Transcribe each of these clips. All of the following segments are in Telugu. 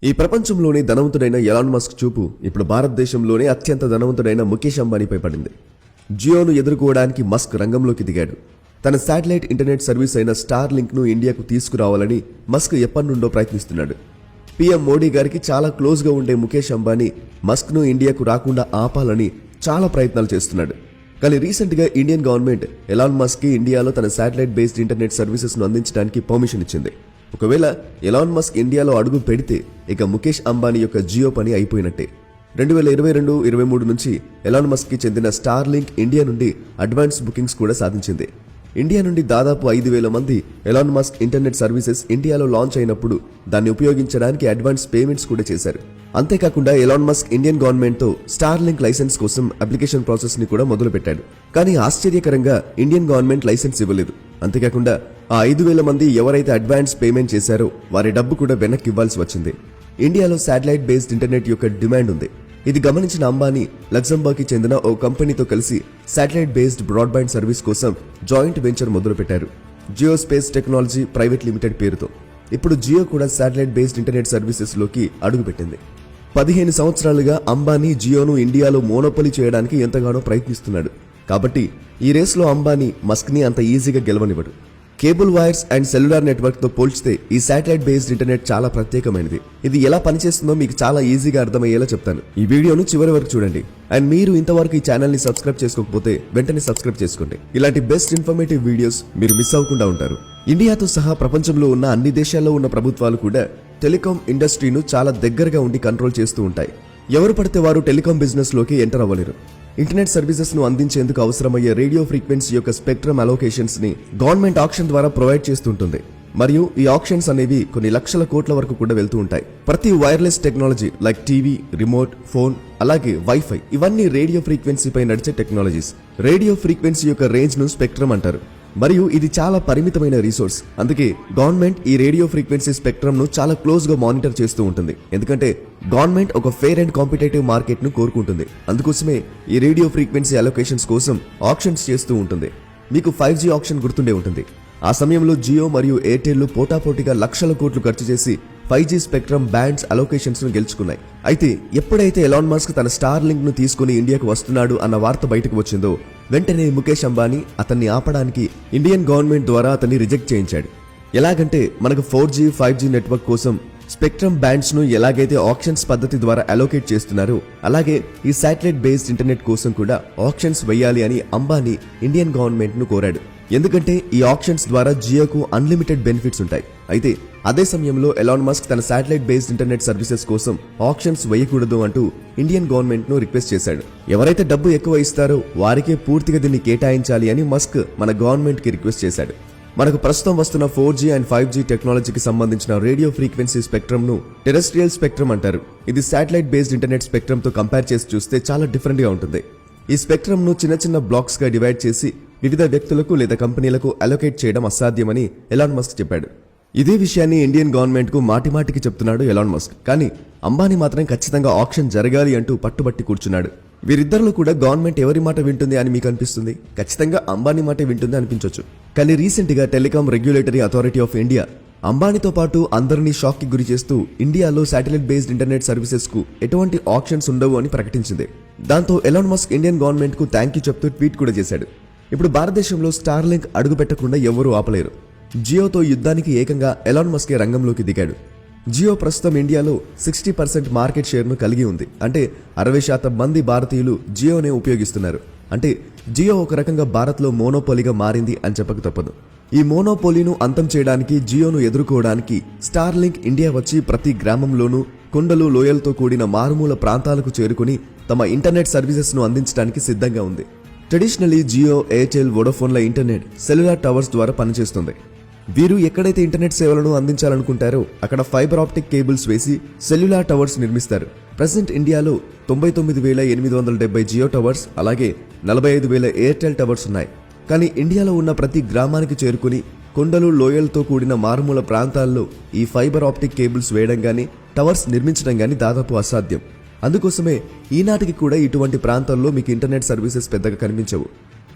ఈ ప్రపంచంలోనే ధనవంతుడైన ఎలాన్ మస్క్ చూపు ఇప్పుడు భారతదేశంలోనే అత్యంత ధనవంతుడైన ముఖేష్ అంబానీపై పడింది. జియోను ఎదుర్కోవడానికి మస్క్ రంగంలోకి దిగాడు. తన శాటిలైట్ ఇంటర్నెట్ సర్వీస్ అయిన స్టార్ లింక్ ను ఇండియాకు తీసుకురావాలని మస్క్ ఎప్పటి నుండో ప్రయత్నిస్తున్నాడు. పీఎం మోడీ గారికి చాలా క్లోజ్ గా ఉండే ముఖేష్ అంబానీ మస్క్ ను ఇండియాకు రాకుండా ఆపాలని చాలా ప్రయత్నాలు చేస్తున్నాడు. కానీ రీసెంట్ గా ఇండియన్ గవర్నమెంట్ ఎలాన్ మస్క్ కి ఇండియాలో తన శాటిలైట్ బేస్డ్ ఇంటర్నెట్ సర్వీసెస్ ను అందించడానికి పర్మిషన్ ఇచ్చింది. ఒకవేళ ఎలాన్ మస్క్ ఇండియాలో అడుగు పెడితే ఇక ముఖేష్ అంబానీ యొక్క జియో పని అయిపోయినట్టే. 2022-23 నుంచి ఎలాన్ మస్క్ కి చెందిన స్టార్ లింక్ ఇండియా నుండి అడ్వాన్స్ బుకింగ్స్ కూడా సాధించింది. ఇండియా నుండి దాదాపు 5,000 మంది ఎలాన్ మస్క్ ఇంటర్నెట్ సర్వీసెస్ ఇండియాలో లాంచ్ అయినప్పుడు దాన్ని ఉపయోగించడానికి అడ్వాన్స్ పేమెంట్స్ కూడా చేశారు. అంతేకాకుండా ఎలాన్ మస్క్ ఇండియన్ గవర్నమెంట్ తో స్టార్ లింక్ లైసెన్స్ కోసం అప్లికేషన్ ప్రాసెస్ ని కూడా మొదలు పెట్టాడు. కానీ ఆశ్చర్యకరంగా ఇండియన్ గవర్నమెంట్ లైసెన్స్ ఇవ్వలేదు. అంతేకాకుండా ఆ 5,000 మంది ఎవరైతే అడ్వాన్స్ పేమెంట్ చేశారో వారి డబ్బు కూడా వెనక్కి ఇవ్వాల్సి వచ్చింది. ఇండియాలో శాటిలైట్ బేస్డ్ ఇంటర్నెట్ యొక్క డిమాండ్ ఉంది. ఇది గమనించిన అంబానీ లగ్జంబర్గ్ కి చెందిన ఓ కంపెనీతో కలిసి శాటిలైట్ బేస్డ్ బ్రాడ్బ్యాండ్ సర్వీస్ కోసం జాయింట్ వెంచర్ మొదలుపెట్టారు. Jio space technology private limited పేరుతో. ఇప్పుడు జియో కూడా శాటిలైట్ బేస్డ్ ఇంటర్నెట్ సర్వీసెస్ లోకి అడుగుపెట్టింది. 15 సంవత్సరాలుగా అంబానీ జియోను ఇండియాలో మోనోపలి చేయడానికి ఎంతగానో ప్రయత్నిస్తున్నాడు. కాబట్టి ఈ రేస్లో అంబానీ మస్క్ ని అంత ఈజీగా గెలవనివ్వడు. Cable wires and cellular network తో పోల్చితే ఈ శాటిలైట్ బేస్డ్ ఇంటర్నెట్ చాలా ప్రత్యేకమైనది. ఇది ఎలా పనిచేస్తుందో మీకు చాలా ఈజీగా అర్థమయ్యేలా చెప్తాను. ఈ వీడియోను చివరి వరకు చూడండి. అండ్ మీరు ఇంతవరకు ఈ ఛానల్ ని సబ్స్క్రైబ్ చేసుకోకపోతే వెంటనే సబ్స్క్రైబ్ చేసుకోండి. ఇలాంటి బెస్ట్ ఇన్ఫర్మేటివ్ వీడియోస్ మీరు మిస్ అవ్వకుండా ఉంటారు. ఇండియాతో సహా ప్రపంచంలో ఉన్న అన్ని దేశాల్లో ఉన్న ప్రభుత్వాలు కూడా టెలికాం ఇండస్ట్రీను చాలా దగ్గరగా ఉండి కంట్రోల్ చేస్తూ ఉంటాయి. ఎవరు పడితే వారు టెలికాం బిజినెస్ లోకి ఎంటర్ అవ్వలేరు. ఇంటర్నెట్ సర్వీసెస్ ను అందించేందుకు అవసరమయ్యే రేడియో ఫ్రీక్వెన్సీ యొక్క స్పెక్ట్రమ్ అలోకేషన్స్ ని గవర్నమెంట్ ఆక్షన్ ద్వారా ప్రొవైడ్ చేస్తుంటుంది. మరియు ఈ ఆక్షన్స్ అనేవి కొన్ని లక్షల కోట్ల వరకు కూడా వెళ్తూ ఉంటాయి. ప్రతి wireless technology like TV, remote, phone, అలాగే వైఫై ఇవన్నీ రేడియో ఫ్రీక్వెన్సీపై నడిచే టెక్నాలజీస్. రేడియో ఫ్రీక్వెన్సీ యొక్క రేంజ్ ను స్పెక్ట్రమ్ అంటారు. మరియు ఇది చాలా పరిమితమైన రిసోర్స్. అందుకే గవర్నమెంట్ ఈ రేడియో ఫ్రీక్వెన్సీ స్పెక్ట్రమ్ ను చాలా క్లోజ్ గా మానిటర్ చేస్తూ ఉంటుంది. ఎందుకంటే గవర్నమెంట్ ఒక ఫెయిర్ అండ్ కాంపిటేటివ్ మార్కెట్ ను కోరుకుంటుంది. అందుకోసమే ఈ రేడియో ఫ్రీక్వెన్సీ అలొకేషన్స్ కోసం ఆక్షన్స్ చేస్తూ ఉంటుంది. మీకు 5G ఆక్షన్ గుర్తుండే ఉంటుంది. ఆ సమయంలో జియో మరియు ఎయిర్టెల్ పోటాపోటీగా లక్షల కోట్లు ఖర్చు చేసి 5G స్పెక్ట్రమ్ బ్యాండ్స్ అలొకేషన్స్ ను గెలుచుకున్నాయి. అయితే ఎప్పుడైతే ఎలాన్ మస్క్ తన స్టార్ లింక్ ను తీసుకుని ఇండియాకు వస్తున్నాడు అన్న వార్త బయటకు వచ్చిందో వెంటనే ముఖేష్ అంబానీ అతన్ని ఆపడానికి ఇండియన్ గవర్నమెంట్ ద్వారా అతన్ని రిజెక్ట్ చేయించాడు. ఎలాగంటే మనకు 4G, 5G నెట్వర్క్ కోసం స్పెక్ట్రమ్ బ్యాండ్స్ ను ఎలాగైతే ఆక్షన్స్ పద్ధతి ద్వారా అలోకేట్ చేస్తున్నారో అలాగే ఈ శాటిలైట్ బేస్డ్ ఇంటర్నెట్ కోసం కూడా ఆక్షన్స్ వేయాలి అని అంబానీ ఇండియన్ గవర్నమెంట్ ను కోరాడు. ఎందుకంటే ఈ ఆక్షన్స్ ద్వారా జియోకు అన్లిమిటెడ్ బెనిఫిట్స్ ఉంటాయి. అయితే అదే సమయంలో ఎలాన్ మస్క్ తన శాటిలైట్ బేస్డ్ ఇంటర్నెట్ సర్వీసెస్ కోసం ఆక్షన్స్ వేయకూడదు అంటూ ఇండియన్ గవర్నమెంట్ ను రిక్వెస్ట్ చేశాడు. ఎవరైతే డబ్బు ఎక్కువ ఇస్తారో వారికే పూర్తిగా దీన్ని కేటాయించాలి అని మస్క్ మన గవర్నమెంట్ కి రిక్వెస్ట్ చేశాడు. మనకు ప్రస్తుతం వస్తున్న 4G అండ్ 5G టెక్నాలజీకి సంబంధించిన రేడియో ఫ్రీక్వెన్సీ స్పెక్ట్రమ్ ను టెరెస్ట్రియల్ స్పెక్ట్రమ్ అంటారు. ఇది శాటిలైట్ బేస్డ్ ఇంటర్నెట్ స్పెక్ట్రమ్ తో కంపేర్ చేసి చూస్తే చాలా డిఫరెంట్ గా ఉంటుంది. ఈ స్పెక్ట్రమ్ ను చిన్న చిన్న బ్లాక్స్ గా డివైడ్ చేసి వివిధ వ్యక్తులకు లేదా కంపెనీలకు అలొకేట్ చేయడం అసాధ్యమని ఎలాన్ మస్క్ చెప్పాడు. ఇదే విషయాన్ని ఇండియన్ గవర్నమెంట్ కు మాటిమాటికి చెప్తున్నాడు ఎలాన్ మస్క్. కానీ అంబానీ మాత్రం ఖచ్చితంగా ఆక్షన్ జరగాలి అంటూ పట్టుబట్టి కూర్చున్నాడు. వీరిద్దరిలో కూడా గవర్నమెంట్ ఎవరి మాట వింటుంది అని మీకు అనిపిస్తుంది? ఖచ్చితంగా అంబానీ మాట వింటుంది అనిపించవచ్చు. కానీ రీసెంట్ గా telecom regulatory authority of India అంబానీతో పాటు అందరినీ షాక్ కి గురి చేస్తూ ఇండియాలో శాటిలైట్ బేస్డ్ ఇంటర్నెట్ సర్వీసెస్ కు ఎటువంటి ఆక్షన్స్ ఉండవు అని ప్రకటించింది. దాంతో ఎలాన్ మస్క్ ఇండియన్ గవర్నమెంట్ కు థ్యాంక్ యూ చెప్తూ ట్వీట్ కూడా చేశాడు. ఇప్పుడు భారతదేశంలో స్టార్ లింక్ అడుగు పెట్టకుండా ఎవరూ ఆపలేరు. జియోతో యుద్ధానికి ఏకంగా ఎలాన్ మస్కే రంగంలోకి దిగాడు. జియో ప్రస్తుతం ఇండియాలో 60% మార్కెట్ షేర్ ను కలిగి ఉంది. అంటే 60% మంది భారతీయులు జియోనే ఉపయోగిస్తున్నారు. అంటే జియో ఒక రకంగా భారత్ లో మోనోపోలీగా మారింది అని చెప్పక తప్పదు. ఈ మోనోపోలీను అంతం చేయడానికి జియోను ఎదుర్కోవడానికి స్టార్ లింక్ ఇండియా వచ్చి ప్రతి గ్రామంలోనూ కొండలు, లోయలతో కూడిన మారుమూల ప్రాంతాలకు చేరుకుని తమ ఇంటర్నెట్ సర్వీసెస్ ను అందించడానికి సిద్ధంగా ఉంది. ట్రెడిషనలీ జియో, ఎయిర్టెల్, వోడాఫోన్ల ఇంటర్నెట్ సెల్యులార్ టవర్స్ ద్వారా పనిచేస్తుంది. వీరు ఎక్కడైతే ఇంటర్నెట్ సేవలను అందించాలనుకుంటారో అక్కడ ఫైబర్ ఆప్టిక్ కేబుల్స్ వేసి సెల్యులార్ టవర్స్ నిర్మిస్తారు. ప్రెసెంట్ ఇండియాలో 99,870 జియో టవర్స్ అలాగే 45,000 ఎయిర్టెల్ టవర్స్ ఉన్నాయి. కానీ ఇండియాలో ఉన్న ప్రతి గ్రామానికి చేరుకుని కొండలు, లోయలతో కూడిన మారుమూల ప్రాంతాల్లో ఈ ఫైబర్ ఆప్టిక్ కేబుల్స్ వేయడం గానీ టవర్స్ నిర్మించడం గానీ దాదాపు అసాధ్యం. అందుకోసమే ఈనాటికి కూడా ఇటువంటి ప్రాంతాల్లో మీకు ఇంటర్నెట్ సర్వీసెస్ పెద్దగా కనిపించవు.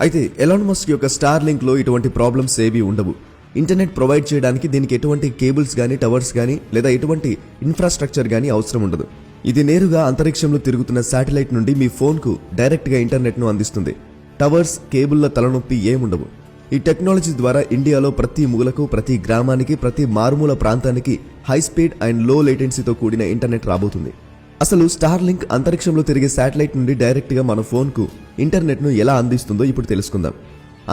అయితే ఎలాన్ మస్క్ యొక్క స్టార్ లింక్ లో ఇటువంటి ప్రాబ్లమ్స్ ఏవీ ఉండవు. ఇంటర్నెట్ ప్రొవైడ్ చేయడానికి దీనికి ఎటువంటి కేబుల్స్ కానీ టవర్స్ కానీ లేదా ఎటువంటి ఇన్ఫ్రాస్ట్రక్చర్ కానీ అవసరం ఉండదు. ఇది నేరుగా అంతరిక్షంలో తిరుగుతున్న శాటిలైట్ నుండి మీ ఫోన్కు డైరెక్ట్గా ఇంటర్నెట్ను అందిస్తుంది. టవర్స్, కేబుల్ల తలనొప్పి ఏముండవు. ఈ టెక్నాలజీ ద్వారా ఇండియాలో ప్రతి మూలకు, ప్రతి గ్రామానికి, ప్రతి మారుమూల ప్రాంతానికి హై స్పీడ్ అండ్ లో లేటెన్సీతో కూడిన ఇంటర్నెట్ రాబోతుంది. అసలు స్టార్లింక్ అంతరిక్షంలో తిరిగే శాటిలైట్ నుండి డైరెక్ట్గా మన ఫోన్కు ఇంటర్నెట్ను ఎలా అందిస్తుందో ఇప్పుడు తెలుసుకుందాం.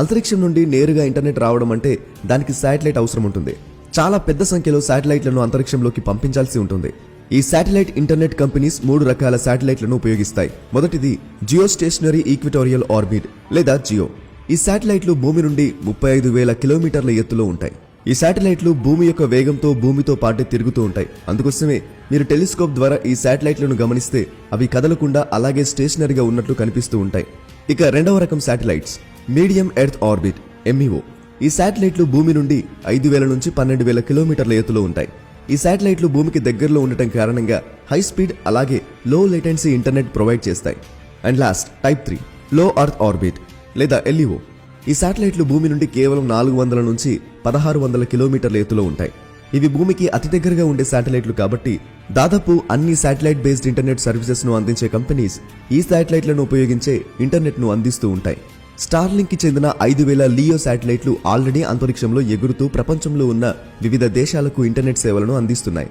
అంతరిక్షం నుండి నేరుగా ఇంటర్నెట్ రావడం అంటే దానికి శాటిలైట్ అవసరం ఉంటుంది. చాలా పెద్ద సంఖ్యలో శాటిలైట్లను అంతరిక్షంలోకి పంపించాల్సి ఉంటుంది. ఈ శాటిలైట్ ఇంటర్నెట్ కంపెనీస్ 3 రకాల శాటిలైట్లను ఉపయోగిస్తాయి. మొదటిది జియో స్టేషనరీ ఈక్విటోరియల్ ఆర్బిట్ లేదా జియో. ఈ శాటిలైట్లు భూమి నుండి 35,000 కిలోమీటర్ల ఎత్తులో ఉంటాయి. ఈ శాటిలైట్లు భూమి యొక్క వేగంతో భూమితో పాటు తిరుగుతూ ఉంటాయి. అందుకోసమే మీరు టెలిస్కోప్ ద్వారా ఈ శాటిలైట్లను గమనిస్తే అవి కదలకుండా అలాగే స్టేషనరీగా ఉన్నట్లు కనిపిస్తూ ఉంటాయి. ఇక రెండవ రకం satellites medium earth orbit MEO. ఈ శాటిలైట్లు భూమి నుండి 5,000 నుంచి 12,000 కిలోమీటర్ల ఎత్తులో ఉంటాయి. ఈ శాటిలైట్లు భూమికి దగ్గరలో ఉండటం కారణంగా హై స్పీడ్ అలాగే లో లేటెన్సీ ఇంటర్నెట్ ప్రొవైడ్ చేస్తాయి. అండ్ లాస్ట్ టైప్ 3 లో అర్త్ ఆర్బిట్ లేదా LEO. ఈ శాటిలైట్లు భూమి నుండి కేవలం 400 నుంచి 1600 కిలోమీటర్ల ఎత్తులో ఉంటాయి. ఇవి భూమికి అతి దగ్గరగా ఉండే శాటిలైట్లు కాబట్టి దాదాపు అన్ని శాటిలైట్ బేస్డ్ ఇంటర్నెట్ సర్వీసెస్ ను అందించే కంపెనీస్ ఈ శాటిలైట్లను ఉపయోగించే ఇంటర్నెట్ ను అందిస్తూ ఉంటాయి. స్టార్లింక్ కి చెందిన 5,000 లియో శాటిలైట్లు ఆల్రెడీ అంతరిక్షంలో ఎగురుతూ ప్రపంచంలో ఉన్న వివిధ దేశాలకు ఇంటర్నెట్ సేవలను అందిస్తున్నాయి.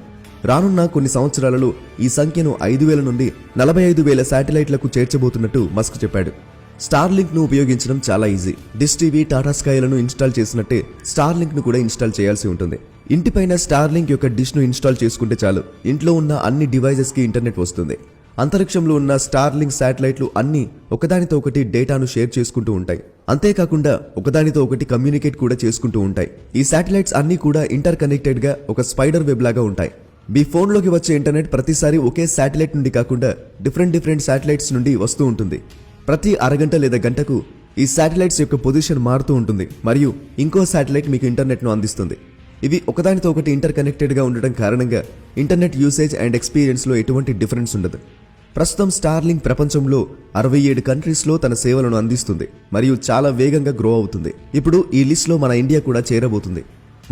రానున్న కొన్ని సంవత్సరాలలో ఈ సంఖ్యను 5,000 నుండి 45,000 శాటిలైట్లకు చేర్చబోతున్నట్టు మస్క్ చెప్పాడు. స్టార్లింక్ ను ఉపయోగించడం చాలా ఈజీ. డిష్ టీవీ, టాటా స్కైలను ఇన్స్టాల్ చేసినట్టే స్టార్లింక్ ను కూడా ఇన్స్టాల్ చేయాల్సి ఉంటుంది. ఇంటిపైన స్టార్లింక్ యొక్క డిష్ ను ఇన్స్టాల్ చేసుకుంటే చాలు, ఇంట్లో ఉన్న అన్ని డివైజెస్ కి ఇంటర్నెట్ వస్తుంది. అంతరిక్షంలో ఉన్న స్టార్లింక్ శాటిలైట్లు అన్ని ఒకదానితో ఒకటి డేటాను షేర్ చేసుకుంటూ ఉంటాయి. అంతేకాకుండా ఒకదానితో ఒకటి కమ్యూనికేట్ కూడా చేసుకుంటూ ఉంటాయి. ఈ శాటిలైట్స్ అన్ని కూడా ఇంటర్ కనెక్టెడ్ గా ఒక స్పైడర్ వెబ్ లాగా ఉంటాయి. మీ ఫోన్లోకి వచ్చే ఇంటర్నెట్ ప్రతిసారి ఒకే శాటిలైట్ నుండి కాకుండా డిఫరెంట్ శాటిలైట్స్ నుండి వస్తూ ఉంటుంది. ప్రతి అరగంట లేదా గంటకు ఈ శాటిలైట్స్ యొక్క పొజిషన్ మారుతూ ఉంటుంది మరియు ఇంకో శాటిలైట్ మీకు ఇంటర్నెట్ను అందిస్తుంది. ఇవి ఒకదానితో ఒకటి ఇంటర్ కనెక్టెడ్గా ఉండటం కారణంగా ఇంటర్నెట్ యూసేజ్ అండ్ ఎక్స్పీరియన్స్లో ఎటువంటి డిఫరెన్స్ ఉండదు. ప్రస్తుతం స్టార్లింక్ ప్రపంచంలో 67 కంట్రీస్లో తన సేవలను అందిస్తుంది మరియు చాలా వేగంగా గ్రో అవుతుంది. ఇప్పుడు ఈ లిస్ట్లో మన ఇండియా కూడా చేరబోతుంది.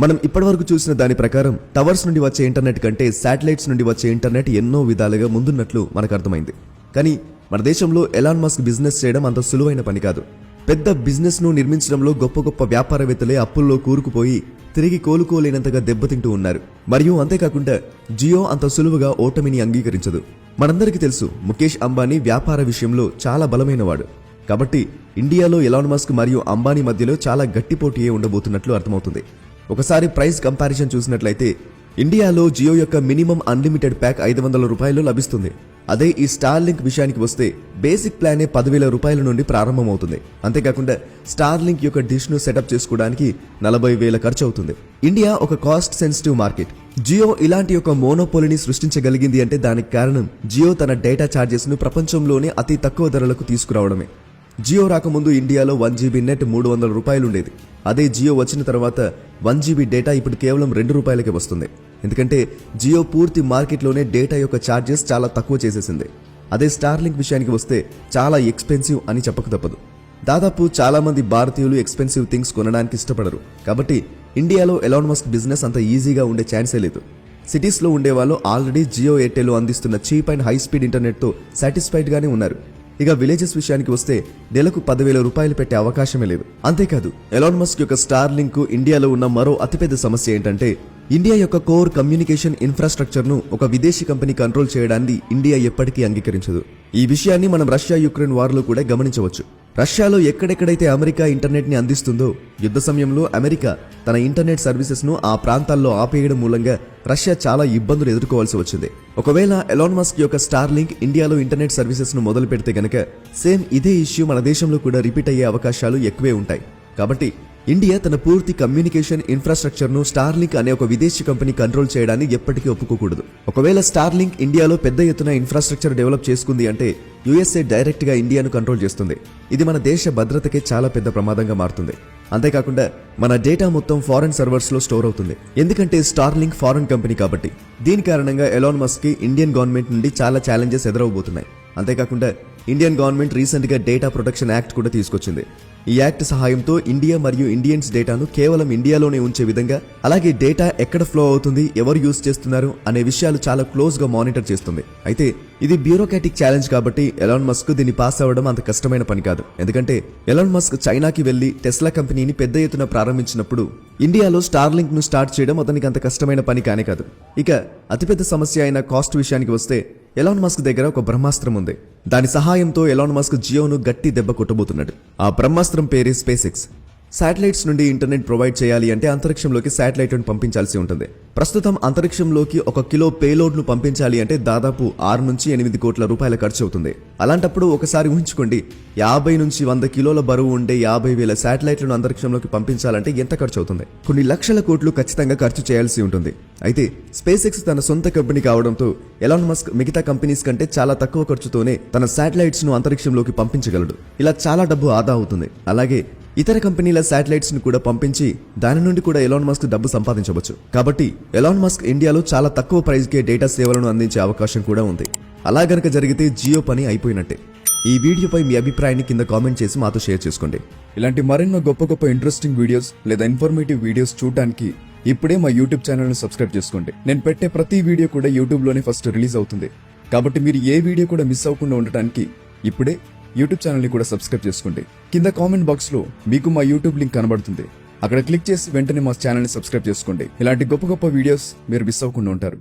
మనం ఇప్పటివరకు చూసిన దాని ప్రకారం టవర్స్ నుండి వచ్చే ఇంటర్నెట్ కంటే శాటిలైట్స్ నుండి వచ్చే ఇంటర్నెట్ ఎన్నో విధాలుగా ముందున్నట్లు మనకు అర్థమైంది. కానీ మన దేశంలో ఎలాన్ మస్క్ బిజినెస్ చేయడం అంత సులువైన పని కాదు. పెద్ద బిజినెస్ ను నిర్మించడంలో గొప్ప వ్యాపారవేత్తలే అప్పుల్లో కూరుకుపోయి తిరిగి కోలుకోలేనంతగా దెబ్బతింటూ ఉన్నారు. మరియు అంతేకాకుండా జియో అంత సులువుగా ఓటమిని అంగీకరించదు. మనందరికీ తెలుసు, ముఖేష్ అంబానీ వ్యాపార విషయంలో చాలా బలమైనవాడు. కాబట్టి ఇండియాలో ఎలాన్ మస్క్ మరియు అంబానీ మధ్యలో చాలా గట్టి పోటీయే ఉండబోతున్నట్లు అర్థమవుతుంది. ఒకసారి ప్రైస్ కంపారిజన్ చూసినట్లయితే ఇండియాలో జియో యొక్క మినిమం అన్లిమిటెడ్ ప్యాక్ 500 రూపాయలు లభిస్తుంది. అదే ఈ స్టార్లింక్ విషయానికి వస్తే బేసిక్ ప్లానే 10,000 రూపాయల నుండి ప్రారంభమవుతుంది. అంతేకాకుండా స్టార్లింక్ యొక్క డిష్ ను సెటప్ చేసుకోవడానికి 40,000 ఖర్చు అవుతుంది. ఇండియా ఒక కాస్ట్ సెన్సిటివ్ మార్కెట్. జియో ఇలాంటి ఒక మోనోపోలీని సృష్టించగలిగింది అంటే దానికి కారణం జియో తన డేటా ఛార్జెస్ ను ప్రపంచంలోనే అతి తక్కువ ధరలకు తీసుకురావడమే. జియో రాకముందు ఇండియాలో 1 GB నెట్ 300 రూపాయలు ఉండేది. అదే జియో వచ్చిన తర్వాత 1 GB డేటా ఇప్పుడు కేవలం 2 రూపాయలకే వస్తుంది. ఎందుకంటే జియో పూర్తి మార్కెట్లోనే డేటా యొక్క ఛార్జెస్ చాలా తక్కువ చేసేసింది. అదే స్టార్లింక్ విషయానికి వస్తే చాలా ఎక్స్పెన్సివ్ అని చెప్పక తప్పదు. దాదాపు చాలా మంది భారతీయులు ఎక్స్పెన్సివ్ థింగ్స్ కొనడానికి ఇష్టపడరు. కాబట్టి ఇండియాలో ఎలాన్ మస్క్ బిజినెస్ అంత ఈజీగా ఉండే ఛాన్సే లేదు. సిటీస్లో ఉండేవాళ్ళు ఆల్రెడీ జియో ఎయిర్టెల్ అందిస్తున్న చీప్ అండ్ హై స్పీడ్ ఇంటర్నెట్తో సాటిస్ఫైడ్ గానే ఉన్నారు. ఇక విలేజెస్ విషయానికి వస్తే నెలకు 10,000 రూపాయలు పెట్టే అవకాశమే లేదు. అంతేకాదు ఎలాన్ మస్క్ యొక్క స్టార్లింక్ ఇండియాలో ఉన్న మరో అతిపెద్ద సమస్య ఏంటంటే ఇండియా యొక్క కోర్ కమ్యూనికేషన్ ఇన్ఫ్రాస్ట్రక్చర్ ను ఒక విదేశీ కంపెనీ కంట్రోల్ చేయడాన్ని ఇండియా ఎప్పటికీ అంగీకరించదు. ఈ విషయాన్ని మనం రష్యా యుక్రెయిన్ వార్లో కూడా గమనించవచ్చు. రష్యాలో ఎక్కడెక్కడైతే అమెరికా ఇంటర్నెట్ ని అందిస్తుందో యుద్ధ సమయంలో అమెరికా తన ఇంటర్నెట్ సర్వీసెస్ ను ఆ ప్రాంతాల్లో ఆపేయడం మూలంగా రష్యా చాలా ఇబ్బందులు ఎదుర్కోవాల్సి వచ్చింది. ఒకవేళ ఎలాన్ మస్క్ యొక్క స్టార్లింక్ ఇండియాలో ఇంటర్నెట్ సర్వీసెస్ ను మొదలు పెడితే గనక సేమ్ ఇదే ఇష్యూ మన దేశంలో కూడా రిపీట్ అయ్యే అవకాశాలు ఎక్కువే ఉంటాయి. కాబట్టి ఇండియా తన పూర్తి కమ్యూనికేషన్ ఇన్ఫ్రాస్ట్రక్చర్ ను స్టార్లింక్ అనే ఒక విదేశీ కంపెనీ కంట్రోల్ చేయడాన్ని ఎప్పటికీ ఒప్పుకోకూడదు. ఒకవేళ స్టార్లింక్ ఇండియాలో పెద్ద ఎత్తున ఇన్ఫ్రాస్ట్రక్చర్ డెవలప్ చేసుకుంది అంటే యుఎస్ఏ డైరెక్ట్ గా ఇండియాను కంట్రోల్ చేస్తుంది. ఇది మన దేశ భద్రతకే చాలా పెద్ద ప్రమాదంగా మారుతుంది. అంతేకాకుండా మన డేటా మొత్తం ఫారెన్ సర్వర్స్ లో స్టోర్ అవుతుంది. ఎందుకంటే స్టార్లింక్ ఫారెన్ కంపెనీ కాబట్టి. దీని కారణంగా ఎలాన్ మస్క్ కి ఇండియన్ గవర్నమెంట్ నుండి చాలా ఛాలెంజెస్ ఎదురవబోతున్నాయి. అంతేకాకుండా ఇండియన్ గవర్నమెంట్ రీసెంట్ గా డేటా ప్రొటెక్షన్ యాక్ట్ కూడా తీసుకొచ్చింది. ఈ యాక్ట్ సహాయంతో ఇండియా మరియు ఇండియన్స్ డేటాను కేవలం ఇండియాలోనే ఉంచే విధంగా, అలాగే డేటా ఎక్కడ ఫ్లో అవుతుంది, ఎవరు యూజ్ చేస్తున్నారు అనే విషయాలు చాలా క్లోజ్ గా మానిటర్ చేస్తుంది. అయితే ఇది బ్యూరోక్రాటిక్ ఛాలెంజ్ కాబట్టి ఎలాన్ మస్క్ దీన్ని పాస్ అవ్వడం అంత కష్టమైన పని కాదు. ఎందుకంటే ఎలాన్ మస్క్ చైనాకి వెళ్లి టెస్లా కంపెనీని పెద్ద ఎత్తున ప్రారంభించినప్పుడు ఇండియాలో స్టార్లింక్ ను స్టార్ట్ చేయడం అతనికి అంత కష్టమైన పని కానే కాదు. ఇక అతిపెద్ద సమస్య అయిన కాస్ట్ విషయానికి వస్తే ఎలాన్ మస్క్ దగ్గర ఒక బ్రహ్మాస్త్రం ఉంది. దాని సహాయంతో ఎలాన్ మస్క్ జియోను గట్టి దెబ్బ కొట్టబోతున్నాడు. ఆ బ్రహ్మాస్త్రం పేరే స్పేస్ ఎక్స్. శాటిలైట్స్ నుండి ఇంటర్నెట్ ప్రొవైడ్ చేయాలి అంటే అంతరిక్షంలోకి శాటిలైట్ను పంపించాల్సి ఉంటుంది. ప్రస్తుతం అంతరిక్షంలోకి 1 కిలో పేలోడ్ ను పంపించాలి అంటే దాదాపు 6 నుంచి 8 కోట్ల రూపాయల ఖర్చు అవుతుంది. అలాంటప్పుడు ఒకసారి ఊహించుకోండి, 50 నుంచి 100 కిలోల బరువు ఉండే 50,000 శాటిలైట్లను అంతరిక్షంలోకి పంపించాలంటే ఎంత ఖర్చు అవుతుంది? కొన్ని లక్షల కోట్లు ఖచ్చితంగా ఖర్చు చేయాల్సి ఉంటుంది. అయితే స్పేస్ ఎక్స్ తన సొంత కంపెనీ కావడంతో ఎలాన్ మస్క్ మిగతా కంపెనీస్ కంటే చాలా తక్కువ ఖర్చుతోనే తన శాటిలైట్స్ ను అంతరిక్షంలోకి పంపించగలడు. ఇలా చాలా డబ్బు ఆదా అవుతుంది. అలాగే ఇతర కంపెనీల శాటిలైట్స్ ను కూడా పంపించి దాని నుండి కూడా ఎలాన్ మస్క్ డబ్బు సంపాదించవచ్చు. కాబట్టి ఎలాన్ మస్క్ ఇండియాలో చాలా తక్కువ ప్రైస్కే డేటా సేవలను అందించే అవకాశం కూడా ఉంది. అలా గనక జరిగితే జియో పని అయిపోయినట్టే. ఈ వీడియోపై మీ అభిప్రాయాన్ని కింద కామెంట్ చేసి మాతో షేర్ చేసుకోండి. ఇలాంటి మరెన్నో గొప్ప ఇంట్రెస్టింగ్ వీడియోస్ లేదా ఇన్ఫర్మేటివ్ వీడియోస్ చూడడానికి ఇప్పుడే మా యూట్యూబ్ ఛానల్ని సబ్స్క్రైబ్ చేసుకోండి. నేను పెట్టే ప్రతి వీడియో కూడా యూట్యూబ్లోనే ఫస్ట్ రిలీజ్ అవుతుంది. కాబట్టి మీరు ఏ వీడియో కూడా మిస్ అవ్వకుండా ఉండటానికి ఇప్పుడే యూట్యూబ్ ఛానల్ని కూడా సబ్స్క్రైబ్ చేసుకోండి. కింద కామెంట్ బాక్స్లో మీకు మా యూట్యూబ్ లింక్ కనబడుతుంది. అక్కడ క్లిక్ చేసి వెంటనే మా ఛానల్ని సబ్స్క్రైబ్ చేసుకోండి. ఇలాంటి గొప్ప వీడియోస్ మీరు మిస్ అవ్వకుండా ఉంటారు.